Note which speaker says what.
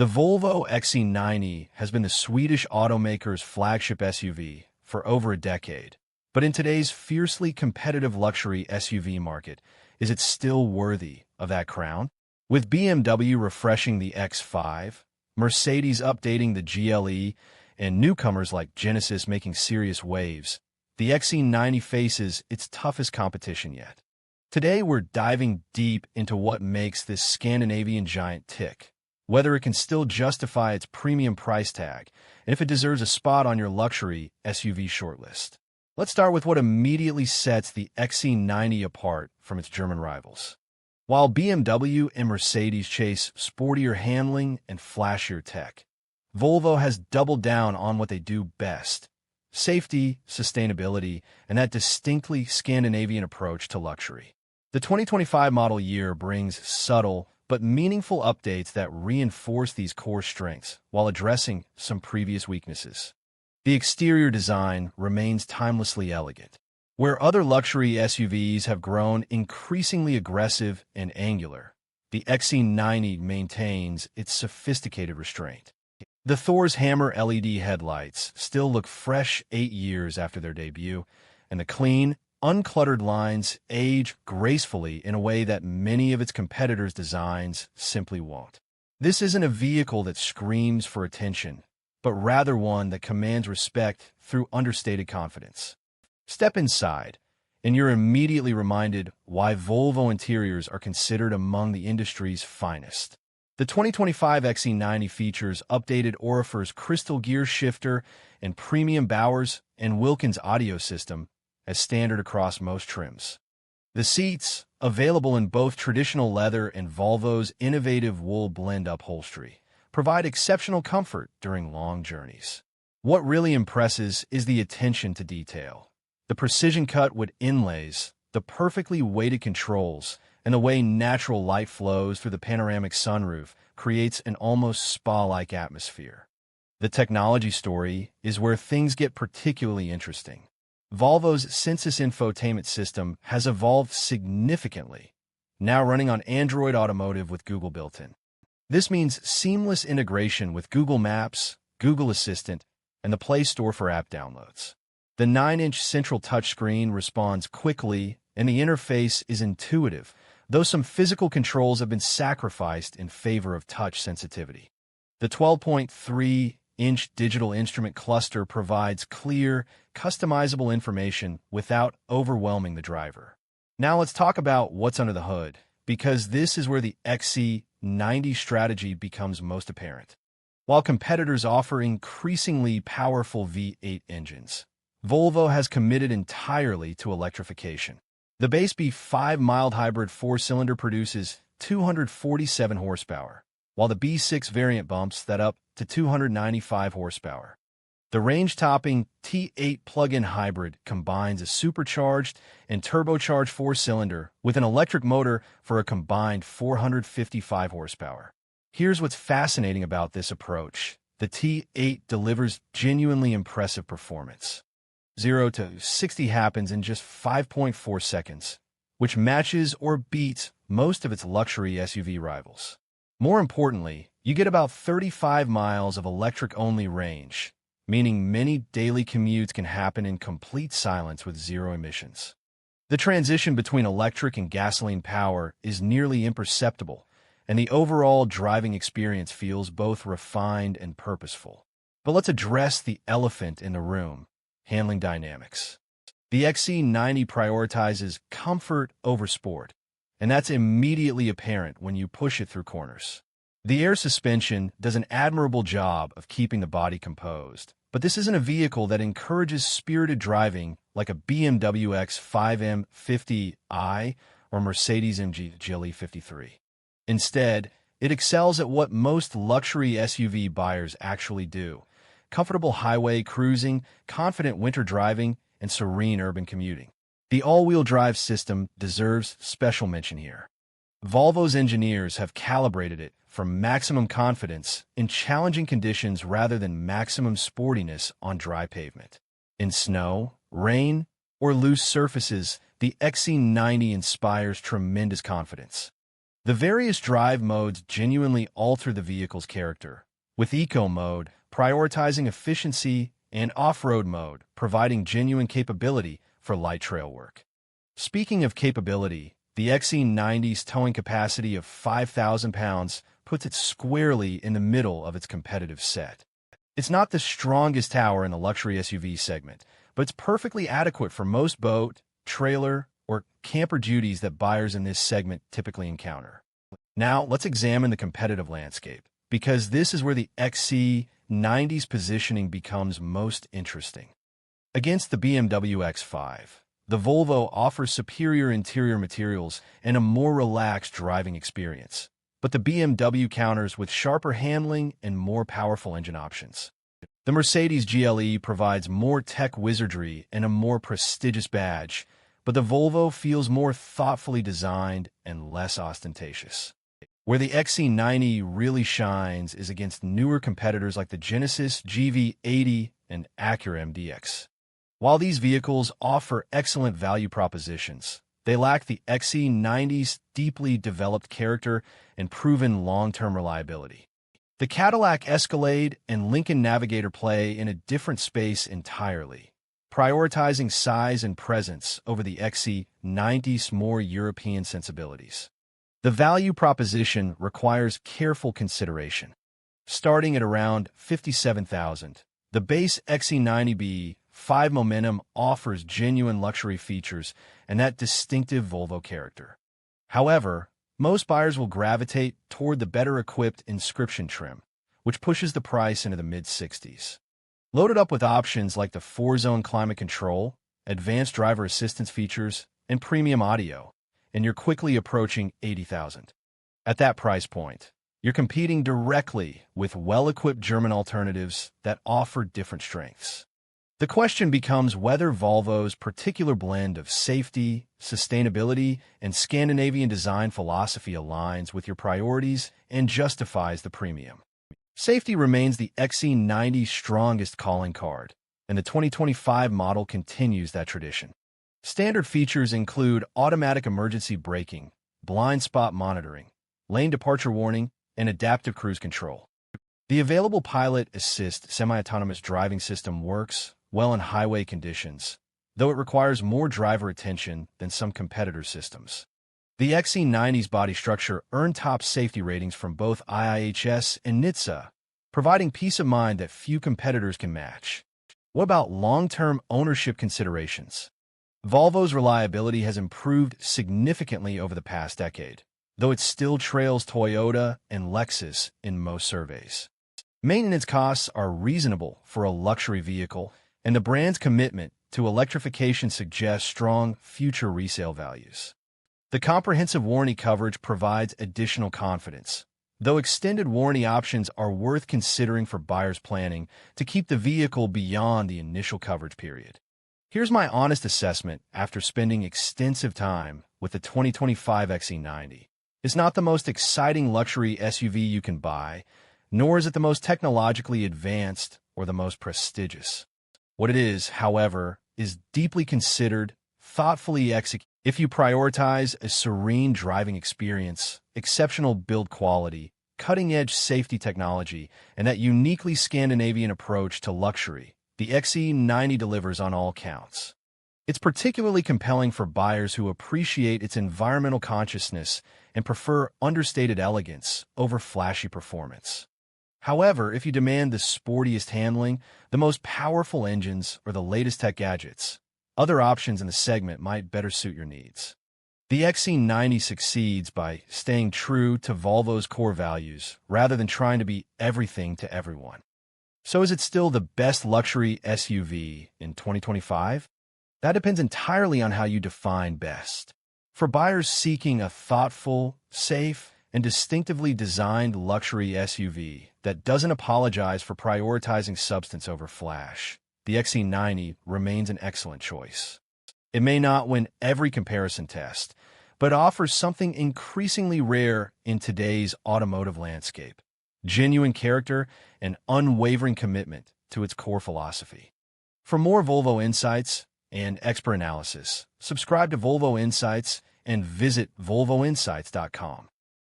Speaker 1: The Volvo XC90 has been the Swedish automaker's flagship SUV for over a decade. But in today's fiercely competitive luxury SUV market, is it still worthy of that crown? With BMW refreshing the X5, Mercedes updating the GLE, and newcomers like Genesis making serious waves, the XC90 faces its toughest competition yet. Today, we're diving deep into what makes this Scandinavian giant tick, whether it can still justify its premium price tag, and if it deserves a spot on your luxury SUV shortlist. Let's start with what immediately sets the XC90 apart from its German rivals. While BMW and Mercedes chase sportier handling and flashier tech, Volvo has doubled down on what they do best: safety, sustainability, and that distinctly Scandinavian approach to luxury. The 2025 model year brings subtle but meaningful updates that reinforce these core strengths while addressing some previous weaknesses. The exterior design remains timelessly elegant. Where other luxury SUVs have grown increasingly aggressive and angular, the XC90 maintains its sophisticated restraint. The Thor's Hammer LED headlights still look fresh 8 years after their debut, and the clean, uncluttered lines age gracefully in a way that many of its competitors' designs simply won't. This isn't a vehicle that screams for attention, but rather one that commands respect through understated confidence. Step inside, and you're immediately reminded why Volvo interiors are considered among the industry's finest. The 2025 XC90 features updated Orifer's crystal gear shifter and premium Bowers and Wilkins audio system as standard across most trims. The seats, available in both traditional leather and Volvo's innovative wool blend upholstery, provide exceptional comfort during long journeys. What really impresses is the attention to detail. The precision cut wood inlays, the perfectly weighted controls, and the way natural light flows through the panoramic sunroof creates an almost spa-like atmosphere. The technology story is where things get particularly interesting. Volvo's Sensus infotainment system has evolved significantly, now running on Android Automotive with Google built-in. This means seamless integration with Google Maps, Google Assistant, and the Play Store for app downloads. The 9-inch central touchscreen responds quickly, and the interface is intuitive, though some physical controls have been sacrificed in favor of touch sensitivity. The 12.3-inch digital instrument cluster provides clear, customizable information without overwhelming the driver. Now let's talk about what's under the hood, because this is where the XC90 strategy becomes most apparent. While competitors offer increasingly powerful V8 engines, Volvo has committed entirely to electrification. The base B5 mild hybrid 4-cylinder produces 247 horsepower, while the B6 variant bumps that up to 295 horsepower. The range-topping T8 plug-in hybrid combines a supercharged and turbocharged 4-cylinder with an electric motor for a combined 455 horsepower. Here's what's fascinating about this approach. The T8 delivers genuinely impressive performance. 0 to 60 happens in just 5.4 seconds, which matches or beats most of its luxury SUV rivals. More importantly, you get about 35 miles of electric-only range, meaning many daily commutes can happen in complete silence with zero emissions. The transition between electric and gasoline power is nearly imperceptible, and the overall driving experience feels both refined and purposeful. But let's address the elephant in the room: handling dynamics. The XC90 prioritizes comfort over sport, and that's immediately apparent when you push it through corners. The air suspension does an admirable job of keeping the body composed, but this isn't a vehicle that encourages spirited driving like a BMW X5 M50i or Mercedes-AMG GLE 53. Instead, it excels at what most luxury SUV buyers actually do: comfortable highway cruising, confident winter driving, and serene urban commuting. The all-wheel drive system deserves special mention here. Volvo's engineers have calibrated it for maximum confidence in challenging conditions rather than maximum sportiness on dry pavement. In snow, rain, or loose surfaces, the XC90 inspires tremendous confidence. The various drive modes genuinely alter the vehicle's character, with Eco mode prioritizing efficiency and Off-Road mode providing genuine capability for light trail work. Speaking of capability, the XC90's towing capacity of 5,000 pounds puts it squarely in the middle of its competitive set. It's not the strongest tower in the luxury SUV segment, but it's perfectly adequate for most boat, trailer, or camper duties that buyers in this segment typically encounter. Now, let's examine the competitive landscape, because this is where the XC90's positioning becomes most interesting. Against the BMW X5, the Volvo offers superior interior materials and a more relaxed driving experience, but the BMW counters with sharper handling and more powerful engine options. The Mercedes GLE provides more tech wizardry and a more prestigious badge, but the Volvo feels more thoughtfully designed and less ostentatious. Where the XC90 really shines is against newer competitors like the Genesis GV80 and Acura MDX. While these vehicles offer excellent value propositions, they lack the XC90's deeply developed character and proven long-term reliability. The Cadillac Escalade and Lincoln Navigator play in a different space entirely, prioritizing size and presence over the XC90's more European sensibilities. The value proposition requires careful consideration. Starting at around $57,000, the base XC90B5 Momentum offers genuine luxury features and that distinctive Volvo character. However, most buyers will gravitate toward the better-equipped Inscription trim, which pushes the price into the mid-60s. Loaded up with options like the 4-zone climate control, advanced driver assistance features, and premium audio, and you're quickly approaching $80,000. At that price point, you're competing directly with well-equipped German alternatives that offer different strengths. The question becomes whether Volvo's particular blend of safety, sustainability, and Scandinavian design philosophy aligns with your priorities and justifies the premium. Safety remains the XC90's strongest calling card, and the 2025 model continues that tradition. Standard features include automatic emergency braking, blind spot monitoring, lane departure warning, and adaptive cruise control. The available Pilot Assist semi-autonomous driving system works well in highway conditions, though it requires more driver attention than some competitor systems. The XC90's body structure earned top safety ratings from both IIHS and NHTSA, providing peace of mind that few competitors can match. What about long-term ownership considerations? Volvo's reliability has improved significantly over the past decade, though it still trails Toyota and Lexus in most surveys. Maintenance costs are reasonable for a luxury vehicle, and the brand's commitment to electrification suggests strong future resale values. The comprehensive warranty coverage provides additional confidence, though extended warranty options are worth considering for buyers planning to keep the vehicle beyond the initial coverage period. Here's my honest assessment after spending extensive time with the 2025 XC90. It's not the most exciting luxury SUV you can buy, nor is it the most technologically advanced or the most prestigious. What it is, however, is deeply considered, thoughtfully executed. If you prioritize a serene driving experience, exceptional build quality, cutting-edge safety technology, and that uniquely Scandinavian approach to luxury, the XC90 delivers on all counts. It's particularly compelling for buyers who appreciate its environmental consciousness and prefer understated elegance over flashy performance. However, if you demand the sportiest handling, the most powerful engines, or the latest tech gadgets, other options in the segment might better suit your needs. The XC90 succeeds by staying true to Volvo's core values rather than trying to be everything to everyone. So is it still the best luxury SUV in 2025? That depends entirely on how you define best. For buyers seeking a thoughtful, safe, and distinctively designed luxury SUV that doesn't apologize for prioritizing substance over flash, the XC90 remains an excellent choice. It may not win every comparison test, but offers something increasingly rare in today's automotive landscape: genuine character and unwavering commitment to its core philosophy. For more Volvo insights and expert analysis, subscribe to Volvo Insights and visit volvoinsights.com.